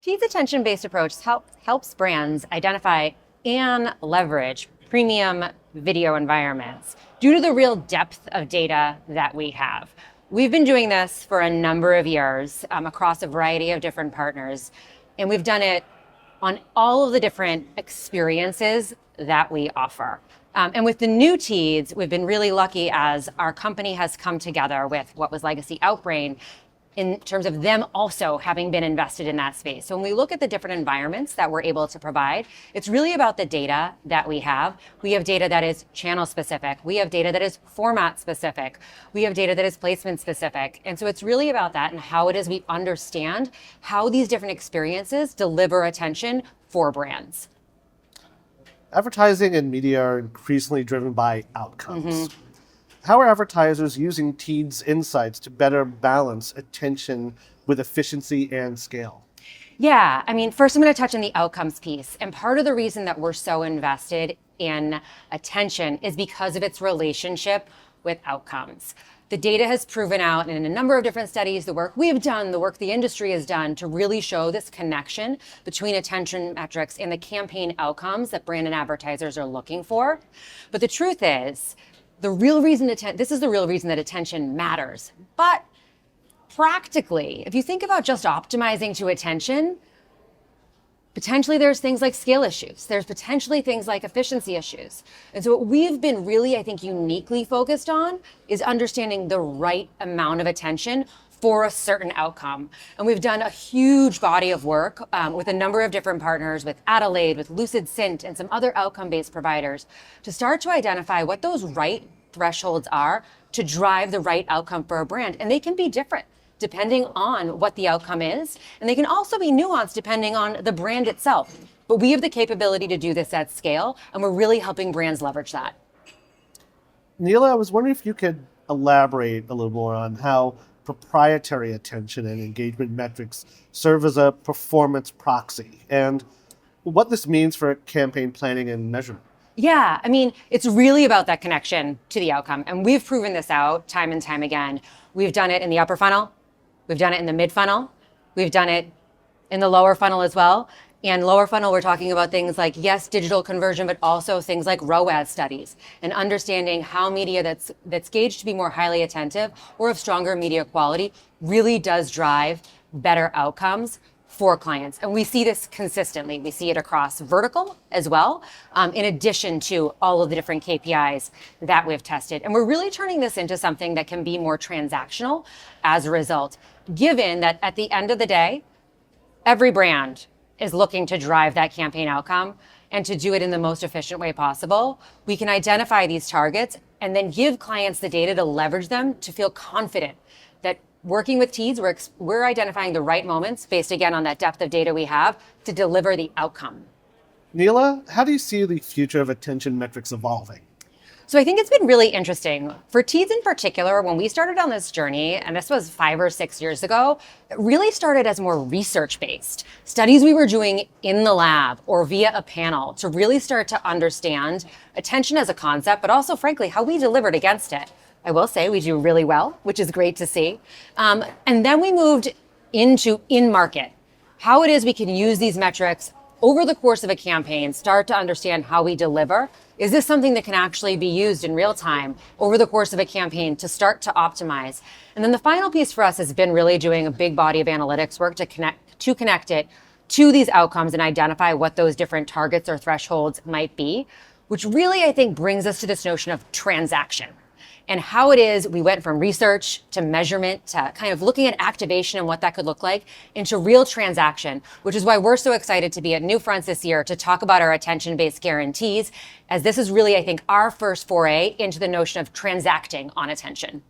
Teads attention-based approach helps brands identify and leverage premium video environments due to the real depth of data that we have. We've been doing this for a number of years across a variety of different partners, and we've done it on all of the different experiences that we offer. And with the new Teads, we've been really lucky as our company has come together with what was legacy Outbrain in terms of them also having been invested in that space. So when we look at the different environments that we're able to provide, it's really about the data that we have. We have data that is channel specific. We have data that is format specific. We have data that is placement specific. And so it's really about that and how it is we understand how these different experiences deliver attention for brands. Advertising and media are increasingly driven by outcomes. How are advertisers using Teads insights to better balance attention with efficiency and scale? Yeah, first I'm going to touch on the outcomes piece. And part of the reason that we're so invested in attention is because of its relationship with outcomes. The data has proven out in a number of different studies, the work we've done, the work the industry has done to really show this connection between attention metrics and the campaign outcomes that brand and advertisers are looking for. But the truth is, this is the real reason that attention matters. But practically, if you think about just optimizing to attention, potentially there's things like scale issues. There's potentially things like efficiency issues. And so what we've been really, uniquely focused on is understanding the right amount of attention for a certain outcome. And we've done a huge body of work with a number of different partners, with Adelaide, with Lucid Sync, and some other outcome-based providers to start to identify what those right thresholds are to drive the right outcome for a brand. And they can be different depending on what the outcome is. And they can also be nuanced depending on the brand itself. But we have the capability to do this at scale, and we're really helping brands leverage that. Neala, I was wondering if you could elaborate a little more on how proprietary attention and engagement metrics serve as a performance proxy and what this means for campaign planning and measurement. Yeah, it's really about that connection to the outcome. And we've proven this out time and time again. We've done it in the upper funnel. We've done it in the mid funnel. We've done it in the lower funnel as well. And lower funnel, we're talking about things like, yes, digital conversion, but also things like ROAS studies and understanding how media that's gauged to be more highly attentive or of stronger media quality really does drive better outcomes for clients. And we see this consistently. We see it across vertical as well, in addition to all of the different KPIs that we've tested. And we're really turning this into something that can be more transactional as a result, given that at the end of the day, every brand is looking to drive that campaign outcome and to do it in the most efficient way possible. We can identify these targets and then give clients the data to leverage them to feel confident that working with Teads, we're identifying the right moments based again on that depth of data we have to deliver the outcome. Neala, how do you see the future of attention metrics evolving? So I think it's been really interesting. For Teads in particular, when we started on this journey, and this was 5 or 6 years ago, it really started as more research-based. Studies we were doing in the lab or via a panel to really start to understand attention as a concept, but also, frankly, how we delivered against it. I will say we do really well, which is great to see. And then we moved into in-market, how it is we can use these metrics over the course of a campaign, start to understand how we deliver. Is this something that can actually be used in real time over the course of a campaign to start to optimize? And then the final piece for us has been really doing a big body of analytics work to connect it to these outcomes and identify what those different targets or thresholds might be, which really, I think, brings us to this notion of transaction and how it is we went from research to measurement to kind of looking at activation and what that could look like into real transaction, which is why we're so excited to be at NewFronts this year to talk about our attention-based guarantees, as this is really, I think, our first foray into the notion of transacting on attention.